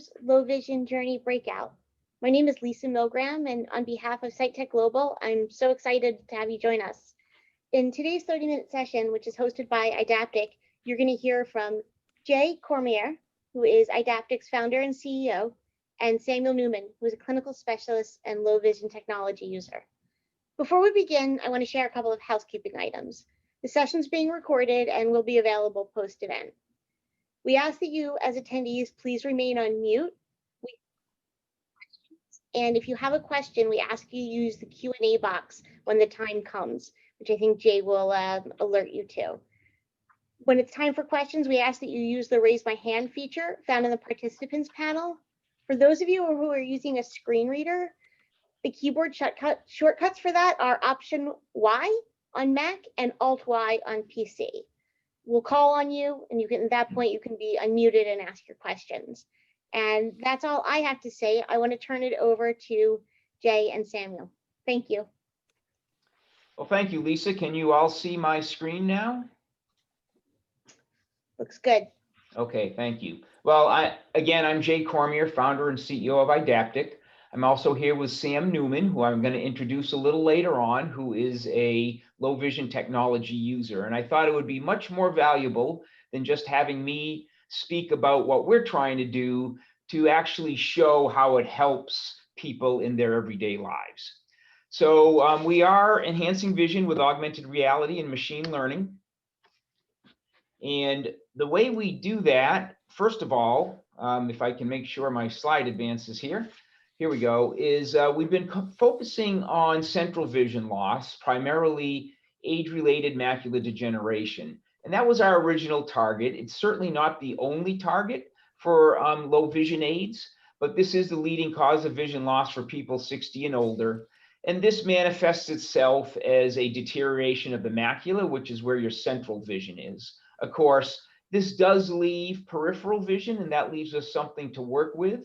year's Low Vision Journey Breakout. My name is Lisa Milgram, and on behalf of SightTech Global, I'm so excited to have you join us. In today's 30-minute session, which is hosted by Idaptic, you're going to hear from Jay Cormier, who is Idaptic's founder and CEO, and Samuel Newman, who is a clinical specialist and low vision technology user. Before we begin, I want to share a couple of housekeeping items. The session's being recorded and will be available post-event. We ask that you, as attendees, please remain on mute. And if you have a question, we ask you use the Q&A box when the time comes, which I think Jay will alert you to. When it's time for questions, we ask that you use the raise my hand feature found in the participants panel. For those of you who are using a screen reader, the keyboard shortcuts for that are Option Y on Mac and Alt Y on PC. We'll call on you, and at that point, you can be unmuted and ask your questions. And that's all I have to say. I want to turn it over to Jay and Samuel. Thank you. Well, thank you, Lisa. Can you all see my screen now? Looks good. Okay, thank you. Well, I'm Jay Cormier, founder and CEO of Idaptic. I'm also here with Sam Newman, who I'm going to introduce a little later on, who is a low vision technology user. And I thought it would be much more valuable than just having me speak about what we're trying to do to actually show how it helps people in their everyday lives. So we are enhancing vision with augmented reality and machine learning. And the way we do that, first of all, if I can make sure my slide advances here. Here we go, is we've been focusing on central vision loss, primarily age-related macular degeneration. And that was our original target. It's certainly not the only target for low vision aids, but this is the leading cause of vision loss for people 60 and older. And this manifests itself as a deterioration of the macula, which is where your central vision is. Of course, this does leave peripheral vision, and that leaves us something to work with.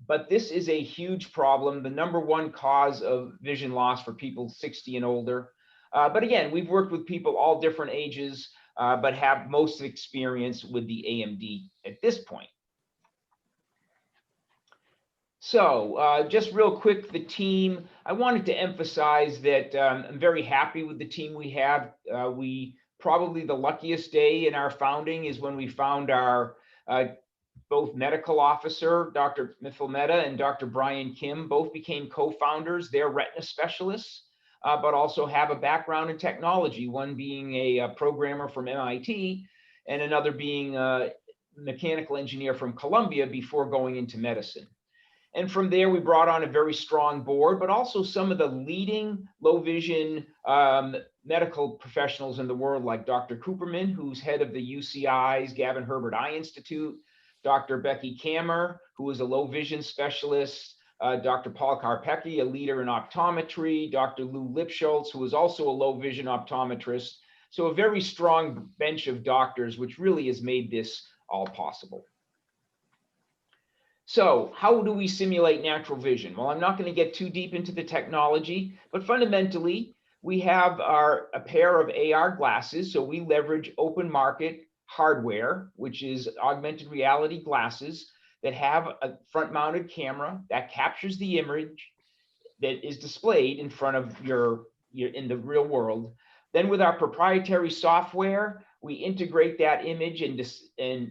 But this is a huge problem, the #1 cause of vision loss for people 60 and older. But again, we've worked with people all different ages, but have most experience with the AMD at this point. So just real quick, the team, I wanted to emphasize that I'm very happy with the team we have. Probably the luckiest day in our founding is when we found our both medical officer, Dr. Mithil Mehta, and Dr. Brian Kim, both became co-founders. They're retina specialists, but also have a background in technology, one being a programmer from MIT and another being a mechanical engineer from Columbia before going into medicine. And from there, we brought on a very strong board, but also some of the leading low vision medical professionals in the world, like Dr. Cooperman, who's head of the UCI's Gavin Herbert Eye Institute, Dr. Becky Kammer, who is a low vision specialist, Dr. Paul Karpecki, a leader in optometry, Dr. Lou Lipschultz, who is also a low vision optometrist. So a very strong bench of doctors, which really has made this all possible. So how do we simulate natural vision? Well, I'm not going to get too deep into the technology, but fundamentally, we have a pair of AR glasses. So we leverage open market hardware, which is augmented reality glasses that have a front-mounted camera that captures the image that is displayed in front of your in the real world. Then with our proprietary software, we integrate that image and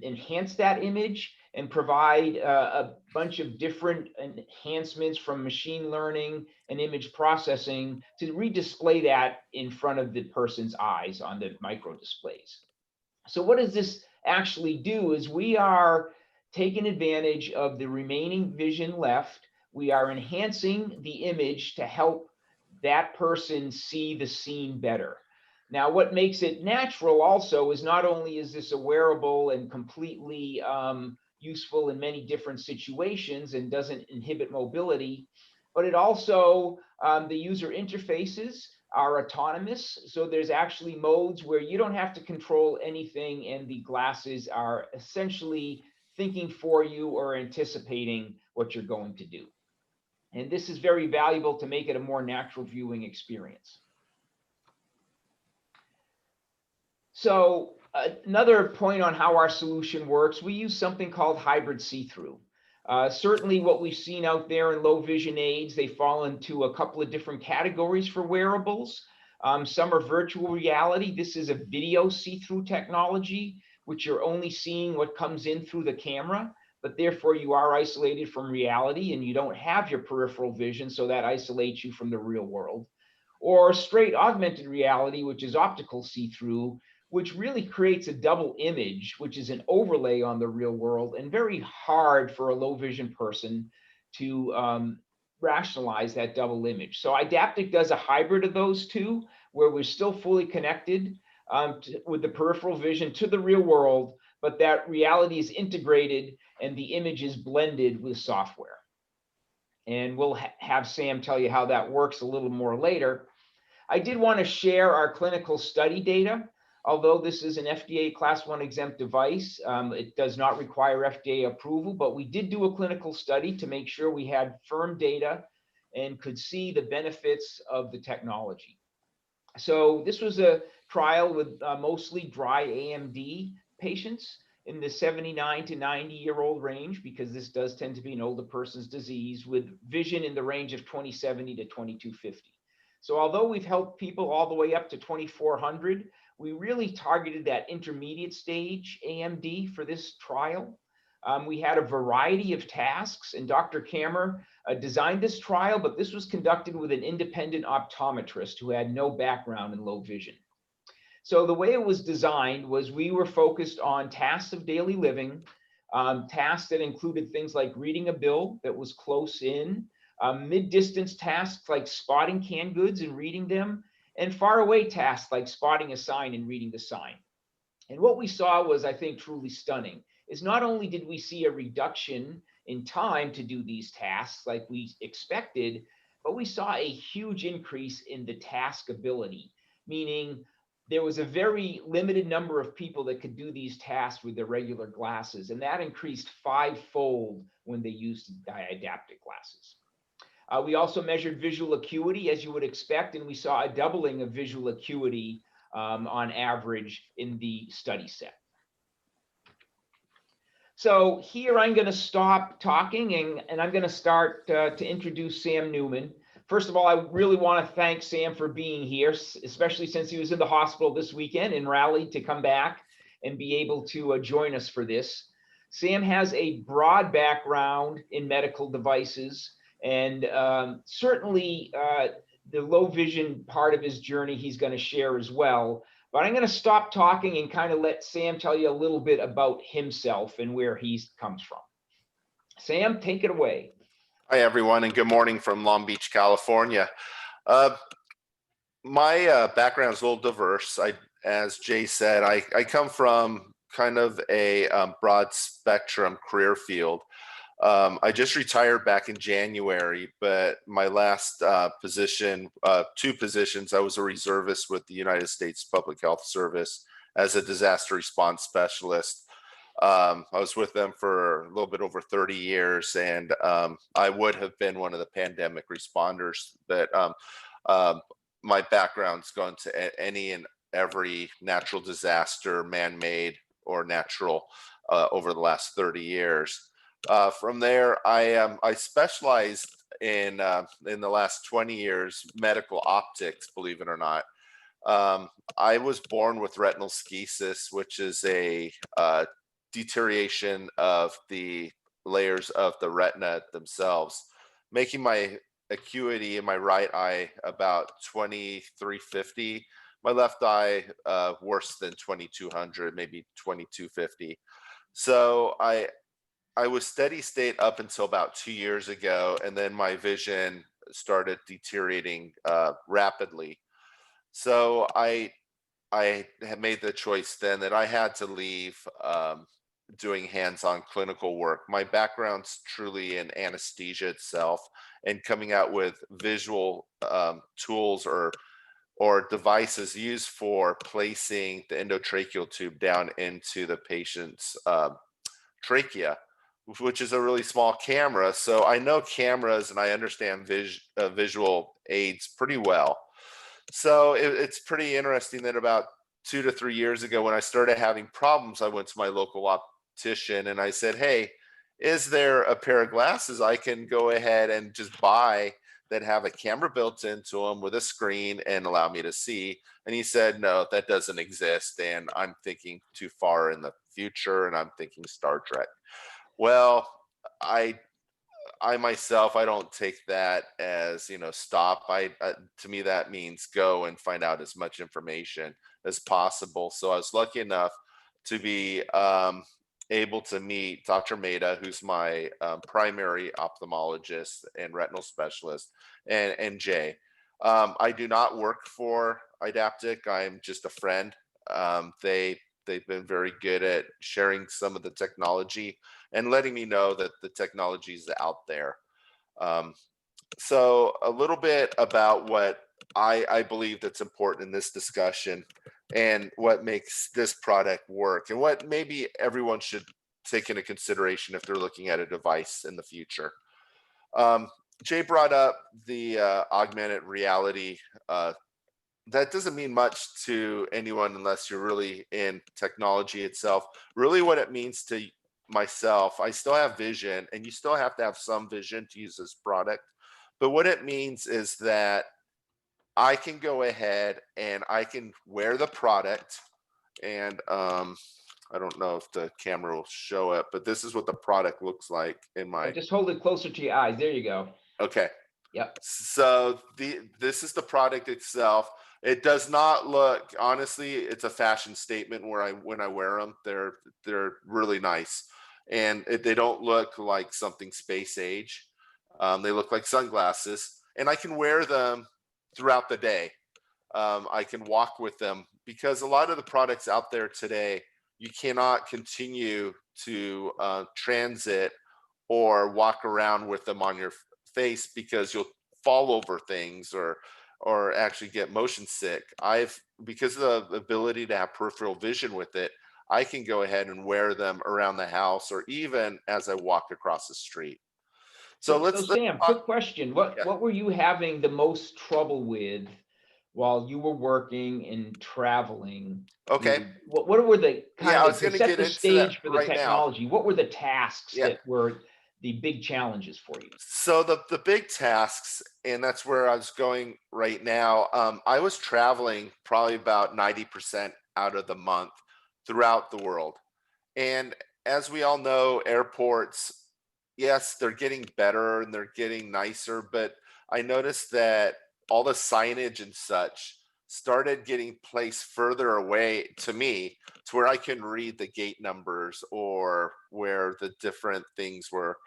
enhance that image and provide a bunch of different enhancements from machine learning and image processing to redisplay that in front of the person's eyes on the micro displays. So what does this actually do is we are taking advantage of the remaining vision left. We are enhancing the image to help that person see the scene better. Now, what makes it natural also is not only is this a wearable and completely useful in many different situations and doesn't inhibit mobility, but it also, the user interfaces are autonomous. So there's actually modes where you don't have to control anything and the glasses are essentially thinking for you or anticipating what you're going to do. And this is very valuable to make it a more natural viewing experience. So Another point on how our solution works, we use something called hybrid see-through. Certainly what we've seen out there in low vision aids, they fall into a couple of different categories for wearables. Some are virtual reality. This is a video see-through technology, which you're only seeing what comes in through the camera, but therefore you are isolated from reality and you don't have your peripheral vision, so that isolates you from the real world. Or straight augmented reality, which is optical see-through, which really creates a double image, which is an overlay on the real world and very hard for a low vision person to rationalize that double image. So Idaptic does a hybrid of those two, where we're still fully connected with the peripheral vision to the real world, but that reality is integrated and the image is blended with software. And we'll have Sam tell you how that works a little more later. I did want to share our clinical study data. Although this is an FDA Class 1 exempt device, it does not require FDA approval, but we did do a clinical study to make sure we had firm data and could see the benefits of the technology. So this was a trial with mostly dry AMD patients in the 79 to 90-year-old range, because this does tend to be an older person's disease, with vision in the range of 20/70 to 22/50. So although we've helped people all the way up to 2400, we really targeted that intermediate stage AMD for this trial. We had a variety of tasks, and Dr. Kammer designed this trial, but this was conducted with an independent optometrist who had no background in low vision. So the way it was designed was we were focused on tasks of daily living, tasks that included things like reading a bill that was close in, mid-distance tasks like spotting canned goods and reading them, and far away tasks like spotting a sign and reading the sign. And what we saw was, I think, truly stunning, is not only did we see a reduction in time to do these tasks like we expected, but we saw a huge increase in the task ability, meaning there was a very limited number of people that could do these tasks with their regular glasses, and that increased 5-fold when they used Idaptic glasses. We also measured visual acuity, as you would expect, and we saw a doubling of visual acuity on average in the study set. So here I'm going to stop talking and I'm going to start to introduce Sam Newman. First of all, I really want to thank Sam for being here, especially since he was in the hospital this weekend and rallied to come back and be able to join us for this. Sam has a broad background in medical devices, and certainly the low vision part of his journey he's going to share as well. But I'm going to stop talking and kind of let Sam tell you a little bit about himself and where he comes from. Sam, take it away. Hi, everyone, and good morning from Long Beach, California. My background is a little diverse. As Jay said, I come from kind of a broad spectrum career field. I just retired back in January, but my last position, 2 positions, I was a reservist with the United States Public Health Service as a disaster response specialist. I was with them for a little bit over 30 years, and I would have been one of the pandemic responders, but my background's gone to any and every natural disaster, man-made or natural, over the last 30 years. From there, I specialized in the last 20 years, medical optics, believe it or not. I was born with retinal schisis, which is a deterioration of the layers of the retina themselves, making my acuity in my right eye about 2350, my left eye worse than 2200, maybe 2250. So I was steady state up until about 2 years ago, and then my vision started deteriorating rapidly. So I had made the choice then that I had to leave doing hands-on clinical work. My background's truly in anesthesia itself, and coming out with visual tools or devices used for placing the endotracheal tube down into the patient's trachea, which is a really small camera. So I know cameras and I understand visual aids pretty well. So it's pretty interesting that about 2 to 3 years ago, when I started having problems, I went to my local optician and I said, "Hey, is there a pair of glasses I can go ahead and just buy that have a camera built into them with a screen and allow me to see?" And he said, "No, that doesn't exist. And I'm thinking too far in the future, and I'm thinking Star Trek." Well, I I myself, I don't take that as, stop. To me, that means go and find out as much information as possible. So I was lucky enough to be able to meet Dr. Maida, who's my primary ophthalmologist and retinal specialist, and Jay. I do not work for Idaptic. I'm just a friend. They've been very good at sharing some of the technology and letting me know that the technology is out there. Um, so a little bit about what I believe that's important in this discussion and what makes this product work and what maybe everyone should take into consideration if they're looking at a device in the future. Um, Jay brought up the augmented reality. That doesn't mean much to anyone unless you're really in technology itself. Really, what it means to myself, I still have vision, and you still have to have some vision to use this product. But what it means is that I can go ahead and I can wear the product, and I don't know if the camera will show it, but this is what the product looks like in my. Just hold it closer to your eyes. There you go. Okay. Yep. So this is the product itself. It does not look, honestly, it's a fashion statement when I wear them, they're really nice, and they don't look like something space age. They look like sunglasses, and I can wear them throughout the day. I can walk with them because a lot of the products out there today, you cannot continue to transit or walk around with them on your face because you'll fall over things or actually get motion sick. Because of the ability to have peripheral vision with it, I can go ahead and wear them around the house or even as I walk across the street. So let's Sam, quick question. Yeah. What were you having the most trouble with while you were working and traveling? Okay. What were the Yeah, I was to going to set get the into that stage for the right now. technology? What were the tasks Yeah. that were the big challenges for you? So the big tasks, and that's where I was going right now. I was traveling probably about 90% out of the month throughout the world. And as we all know, airports, yes, they're getting better and they're getting nicer, but I noticed that all the signage and such started getting placed further away to me to where I can read the gate numbers or where the different things were.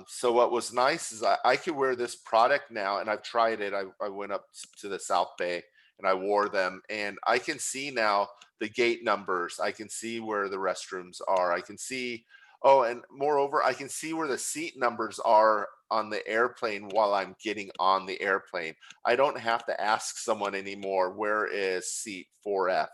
So what was nice is I could wear this product now, and I've tried it. I went up to the South Bay and I wore them, and I can see now the gate numbers. I can see where the restrooms are. I can see, oh, and moreover, I can see where the seat numbers are on the airplane while I'm getting on the airplane. I don't have to ask someone anymore, where is seat 4F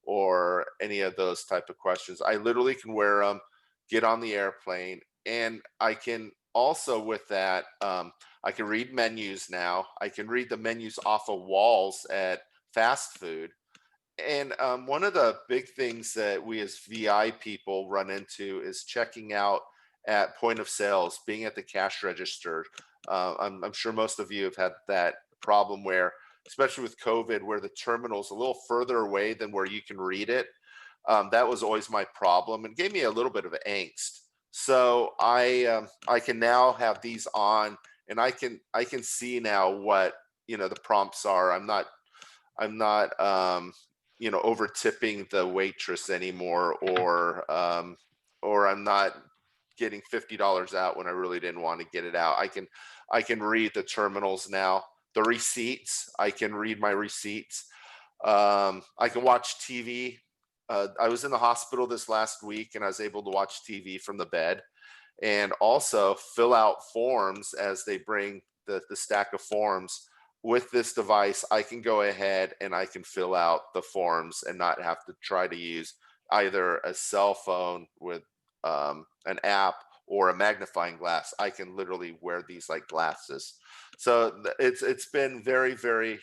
or any of those type of questions. I literally can wear them, get on the airplane, and I can also with that, I can read menus now. I can read the menus off of walls at fast food. And one of the big things that we as VI people run into is checking out at point of sales, being at the cash register. I'm sure most of you have had that problem where, especially with COVID, where the terminal's a little further away than where you can read it. That was always my problem and gave me a little bit of angst. So I can now have these on, and I can see now what the prompts are. I'm not over tipping the waitress anymore, or I'm not getting $50 out when I really didn't want to get it out. I can read the terminals now. The receipts, I can read my receipts. I can watch TV. I was in the hospital this last week and I was able to watch TV from the bed and also fill out forms as they bring the stack of forms. With this device, I can go ahead and I can fill out the forms and not have to try to use either a cell phone with an app or a magnifying glass. I can literally wear these like glasses. So it's been very, very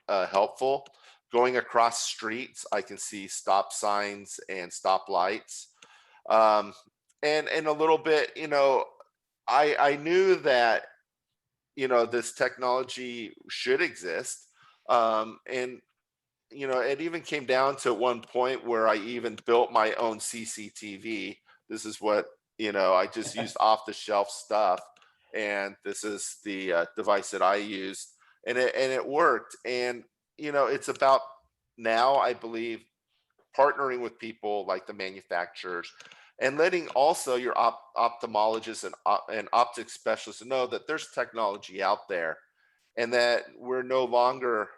helpful. going across streets, I can see stop signs and stop lights. Um, and a little bit, I knew that, this technology should exist. And it even came down to one point where I even built my own CCTV. This is what, I just used off the shelf stuff. And this is the device that I used, and it worked. And, it's about now, I believe, partnering with people like the manufacturers and letting also your ophthalmologists and optic specialists know that there's technology out there, and that we're no longer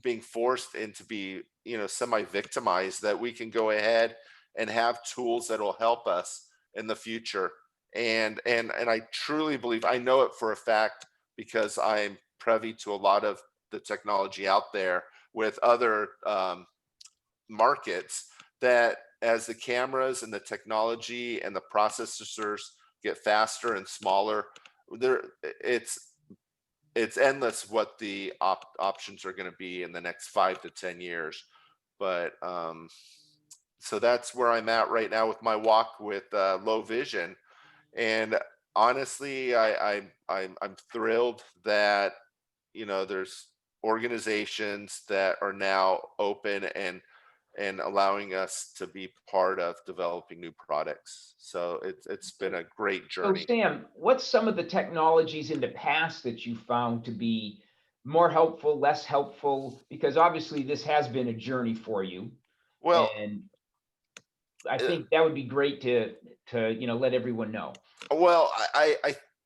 being forced into be semi-victimized, that we can go ahead and have tools that will help us in the future. And I truly believe, I know it for a fact, because I'm privy to a lot of the technology out there with other markets, that as the cameras and the technology and the processors get faster and smaller, there it's endless what the options are going to be in the next 5 to 10 years. But so that's where I'm at right now with my walk with low vision. And honestly, I'm thrilled that there's organizations that are now open and allowing us to be part of developing new products. So it's been a great So journey. Sam, what's some of the technologies in the past that you found to be more helpful, less helpful? Because obviously this has been a journey for you, Well, and I uh, think that would be great to let everyone know. well,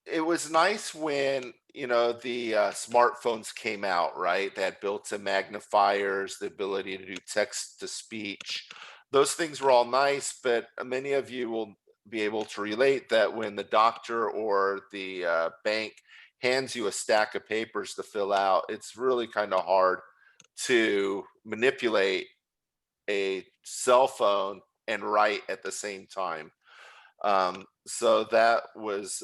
it was nice when the smartphones came out, right? They had built-in magnifiers, the ability to do text to speech. Those things were all nice, but many of you will be able to relate that when the doctor or the bank hands you a stack of papers to fill out, it's really kind of hard to manipulate a cell phone and write at the same time. So that was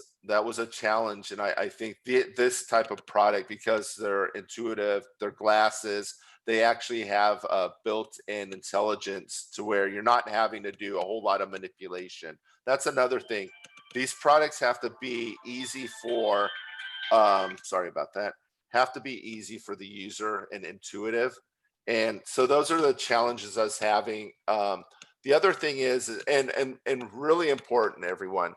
a challenge. And I think this type of product, because they're intuitive, they're glasses, they actually have a built-in intelligence to where you're not having to do a whole lot of manipulation. That's another thing. These products have to be easy for, sorry about that, have to be easy for the user and intuitive. And so those are the challenges I was having. The other thing is, and really important, everyone,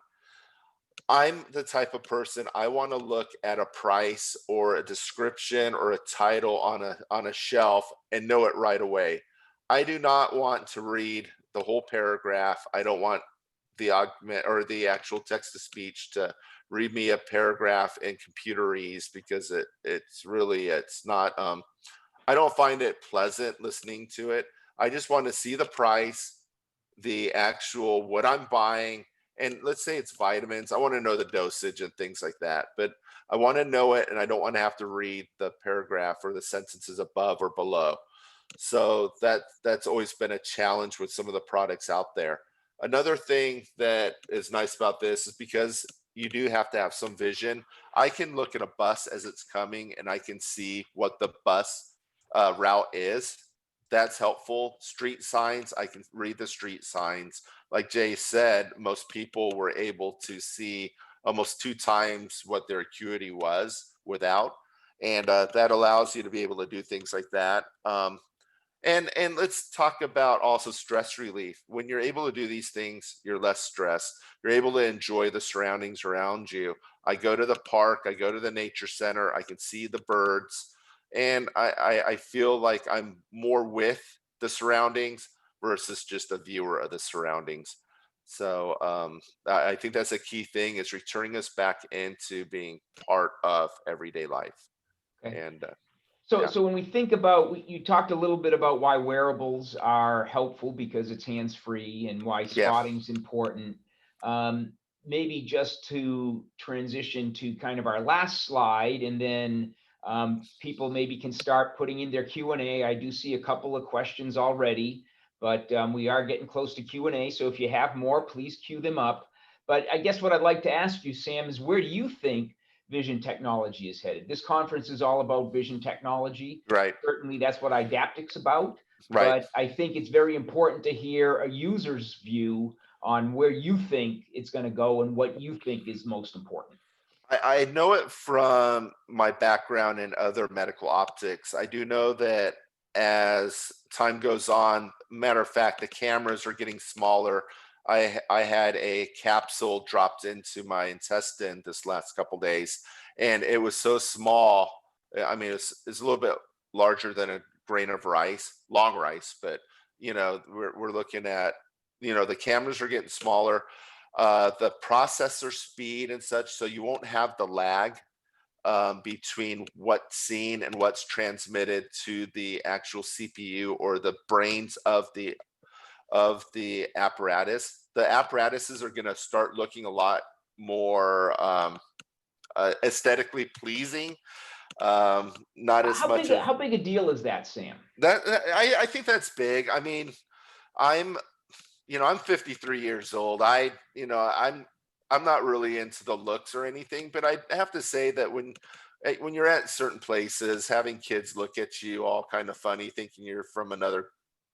I'm the type of person, I want to look at a price or a description or a title on a shelf and know it right away. I do not want to read the whole paragraph. I don't want the augment or the actual text to speech to read me a paragraph in computerese, because it's not I don't find it pleasant listening to it. I just want to see the price, the actual what I'm buying. And let's say it's vitamins, I want to know the dosage and things like that. But I want to know it, and I don't want to have to read the paragraph or the sentences above or below. So that's always been a challenge with some of the products out there. Another thing that is nice about this is, because you do have to have some vision, I can look at a bus as it's coming and I can see what the bus route is. That's helpful. Street signs, I can read the street signs. Like Jay said, most people were able to see almost 2 times what their acuity was without. And that allows you to be able to do things like that. And let's talk about also stress relief. When you're able to do these things, you're less stressed. You're able to enjoy the surroundings around you. I go to the park, I go to the nature center, I can see the birds, and I feel like I'm more with the surroundings versus just a viewer of the surroundings. So I think that's a key thing, is returning us back into being part of everyday life. Okay. And So, yeah. so when we think about, you talked a little bit about why wearables are helpful because it's hands-free, and why Yeah. spotting's important. Maybe just to transition to kind of our last slide, and then people maybe can start putting in their Q&A. I do see a couple of questions already, but we are getting close to Q&A. So if you have more, please queue them up. But I guess what I'd like to ask you, Sam, is where do you think vision technology is headed. This conference is all about vision technology. Right. Certainly that's what Idaptic's about. Right. But I think it's very important to hear a user's view on where you think it's going to go and what you think is most important. I know it from my background in other medical optics. I do know that as time goes on, matter of fact, the cameras are getting smaller. I had a capsule dropped into my intestine this last couple days, and it was so small. I mean, it's a little bit larger than a grain of rice, long rice, but you know, we're looking at, you know, the cameras are getting smaller, the processor speed and such, so you won't have the lag between what's seen and what's transmitted to the actual CPU or the brains of the apparatus. The apparatuses are going to start looking a lot more aesthetically pleasing. Not as How much big, how big a deal is that, Sam? I think that's big. I mean, I'm, you know, I'm 53 years old. I'm not really into the looks or anything, but I have to say that when you're at certain places, having kids look at you all kind of funny, thinking you're from another,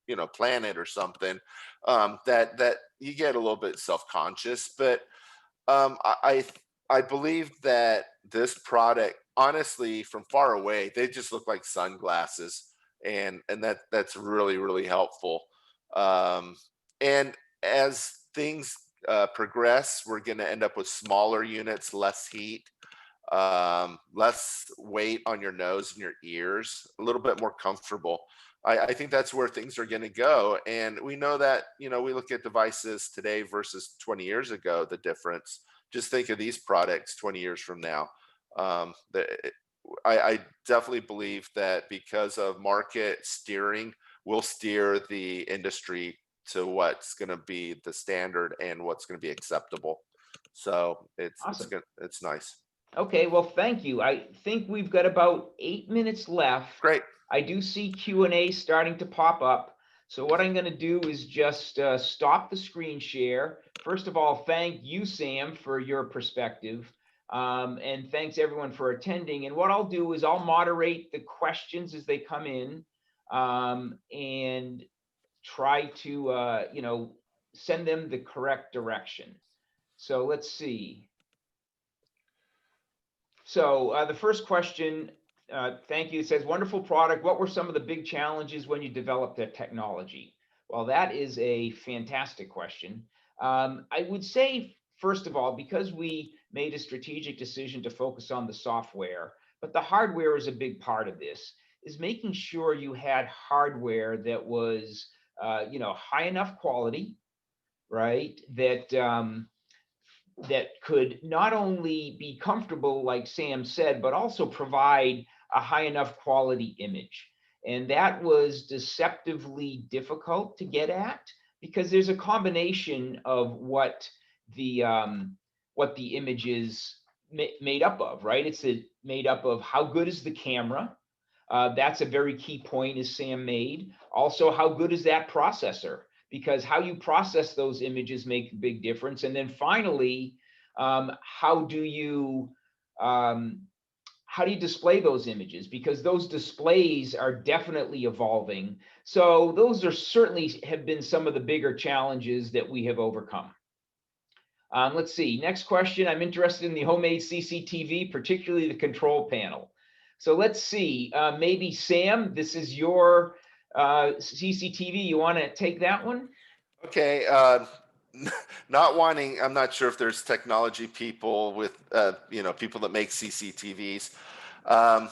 you know, planet or something, that you get a little bit self-conscious. But I believe that this product, honestly, from far away, they just look like sunglasses, and that's really, really helpful. Um, and as things progress, we're going to end up with smaller units, less heat, less weight on your nose and your ears, a little bit more comfortable. I think that's where things are going to go. And we know that, you know, we look at devices today versus 20 years ago, the difference. Just think of these products 20 years from now. I definitely believe that because of market steering, we'll steer the industry to what's going to be the standard and what's going to be acceptable. So Awesome. it's nice. Okay, well, thank you. I think we've got about 8 minutes left. Great. I do see Q&A starting to pop up. So what I'm going to do is just stop the screen share. First of all, thank you, Sam, for your perspective. And thanks everyone for attending. And what I'll do is I'll moderate the questions as they come in, and try to, you know, send them the correct direction. So let's see. So the first question, thank you, it says, wonderful product. What were some of the big challenges when you developed that technology? Well, that is a fantastic question. I would say, first of all, because we made a strategic decision to focus on the software, but the hardware is a big part of this, is making sure you had hardware that was, you know, high enough quality, right? That could not only be comfortable, like Sam said, but also provide a high enough quality image. And that was deceptively difficult to get at, because there's a combination of what the image is made up of, right? It's made up of how good is the camera. That's a very key point, as Sam made. Also, how good is that processor? Because how you process those images make a big difference. And then finally, how do you display those images? Because those displays are definitely evolving. So those are certainly have been some of the bigger challenges that we have overcome. Let's see, next question. I'm interested in the homemade CCTV, particularly the control panel. So let's see, maybe Sam, this is your CCTV. You want to take that one? Okay. I'm not sure if there's technology people with, you know, people that make CCTVs.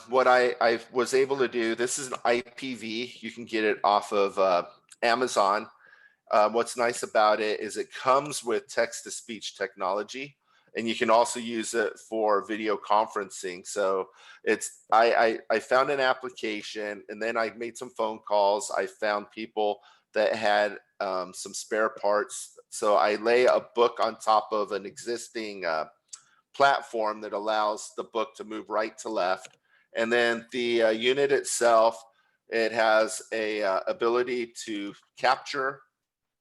What I was able to do, this is an IPV. You can get it off of Amazon. What's nice about it is it comes with text-to-speech technology, and you can also use it for video conferencing. So I found an application, and then I made some phone calls. I found people that had some spare parts. So I lay a book on top of an existing platform that allows the book to move right to left. And then the unit itself, it has a ability to capture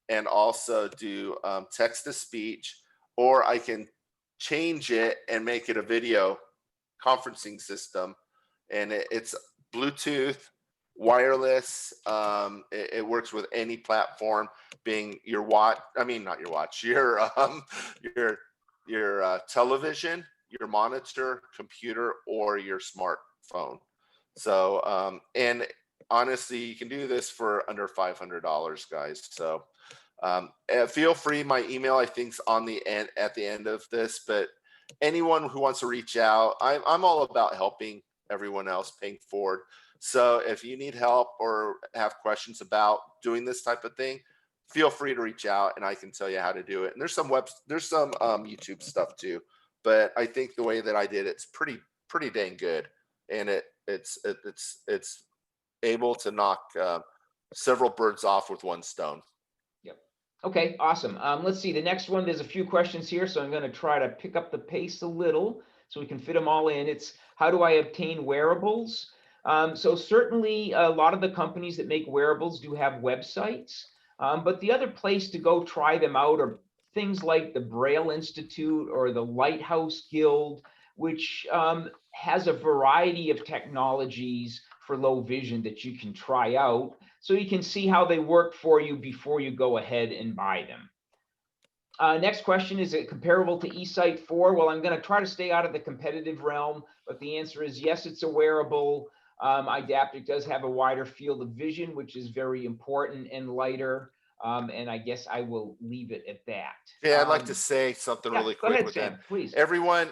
and also do text to speech, or I can change it and make it a video conferencing system, and it's Bluetooth, wireless. It works with any platform, being your watch. I mean, not your watch. Your television, your monitor, computer, or your smartphone. So, and honestly, you can do this for under $500, guys. So, feel free. My email, I think, is on the end at the end of this. But anyone who wants to reach out, I'm all about helping everyone else paying forward. So if you need help or have questions about doing this type of thing, feel free to reach out, and I can tell you how to do it. And there's some YouTube stuff too. But I think the way that I did it's pretty dang good, and it's able to knock several birds off with one stone. Yep. Okay, awesome. Let's see the next one. There's a few questions here, so I'm going to try to pick up the pace a little so we can fit them all in. It's how do I obtain wearables? So certainly a lot of the companies that make wearables do have websites, but the other place to go try them out are things like the Braille Institute or the Lighthouse Guild, which has a variety of technologies for low vision that you can try out, so you can see how they work for you before you go ahead and buy them. Next question, is it comparable to eSight 4? Well, I'm going to try to stay out of the competitive realm, but the answer is yes, it's a wearable. iDaptic does have a wider field of vision, which is very important, and lighter. And I guess I will leave it at that. Yeah, I'd like to say something really quick. Go ahead, with Sam, that. please. Everyone,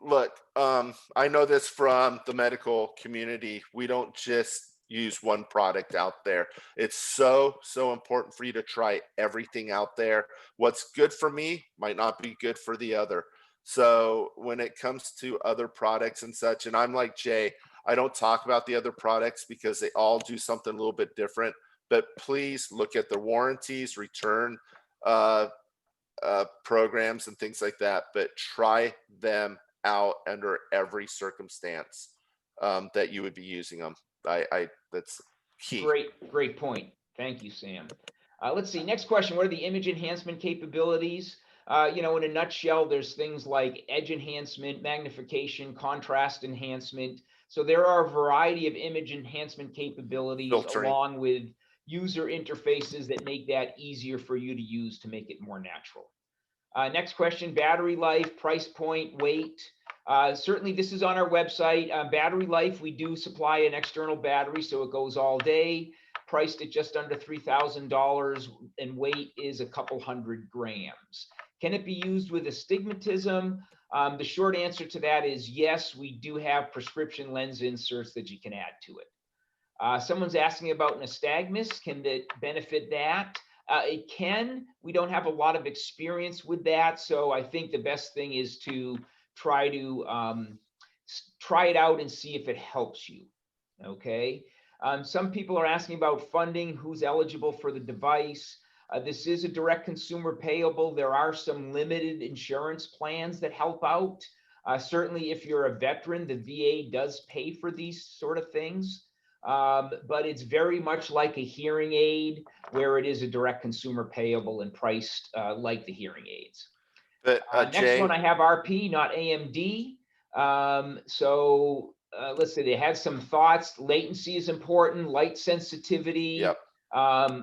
look, I know this from the medical community. We don't just use one product out there. It's so important for you to try everything out there. What's good for me might not be good for the other. So when it comes to other products and such, and I'm like Jay, I don't talk about the other products because they all do something a little bit different. But please look at the warranties, return programs, and things like that. But try them out under every circumstance that you would be using them. That's key. Great point. Thank you, Sam. Let's see. Next question. What are the image enhancement capabilities? In a nutshell, there's things like edge enhancement, magnification, contrast enhancement. So there are a variety of image enhancement capabilities Filtering, along with user interfaces that make that easier for you to use to make it more natural. Next question, battery life, price point, weight. Certainly this is on our website. Battery life, we do supply an external battery, so it goes all day, priced at just under $3,000, and weight is a couple hundred grams. Can it be used with astigmatism? The short answer to that is yes, we do have prescription lens inserts that you can add to it. Someone's asking about nystagmus. Can it benefit that? It can. We don't have a lot of experience with that, so I think the best thing is to try it out and see if it helps you. Okay. Some people are asking about funding. Who's eligible for the device? This is a direct consumer payable. There are some limited insurance plans that help out. Certainly, if you're a veteran, the VA does pay for these sort of things. But it's very much like a hearing aid, where it is a direct consumer payable and priced like the hearing aids. But Next Jay, one, I have RP, not AMD. Let's say they had some thoughts. Latency is important, light sensitivity, yep.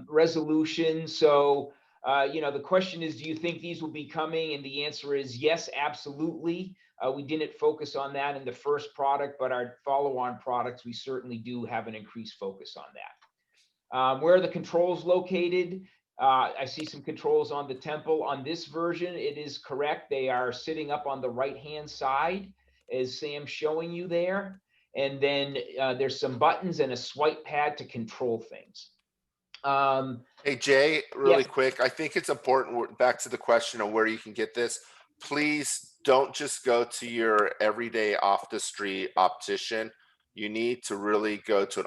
Resolution. So, the question is, do you think these will be coming? And the answer is yes, absolutely. We didn't focus on that in the first product, but our follow-on products, we certainly do have an increased focus on that. Where are the controls located? I see some controls on the temple. On this version, it is correct. They are sitting up on the right-hand side, as Sam's showing you there. And then there's some buttons and a swipe pad to control things. Hey, Jay, really yes. quick. I think it's important, back to the question of where you can get this. Please don't just go to your everyday off the street optician. You need to really go to an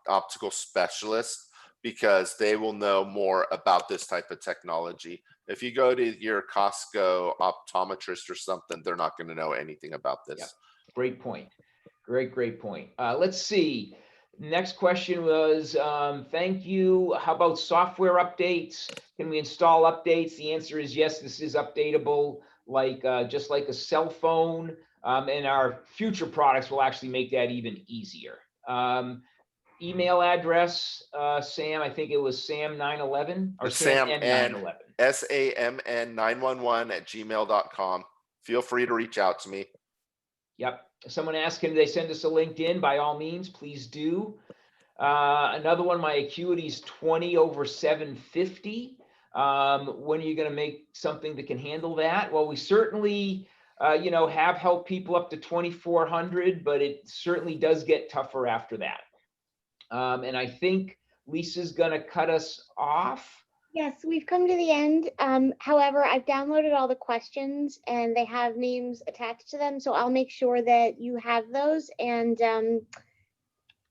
optical specialist, because they will know more about this type of technology. If you go to your Costco optometrist or something, they're not going to know anything about this. Yeah. Great point. Great point. Let's see. Next question was, thank you. How about software updates? Can we install updates? The answer is yes, this is updatable, like just like a cell phone. And our future products will actually make that even easier. Email address, Sam, I think it was Sam911 or It's Sam SamN911. SAMN911@gmail.com. Feel free to reach out to me. Yep. Someone asked, can they send us a LinkedIn? By all means, please do. Another one, my acuity is 20/750. When are you going to make something that can handle that? Well, we certainly, have helped people up to 2,400, but it certainly does get tougher after that. And I think Lisa's going to cut us off. Yes, we've come to the end. However, I've downloaded all the questions and they have names attached to them. So I'll make sure that you have those, and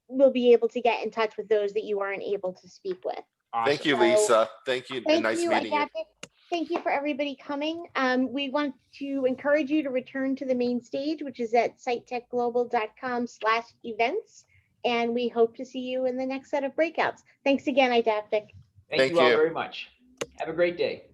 we'll be able to get in touch with those that you aren't able to speak with. Awesome. Thank you, Lisa. Thank you. Thank Nice you, meeting you. Adaptive. Thank you for everybody coming. We want to encourage you to return to the main stage, which is at sitetechglobal.com/events. And we hope to see you in the next set of breakouts. Thanks again, Idaptic. Thank Thank you all you. very much. Have a great day.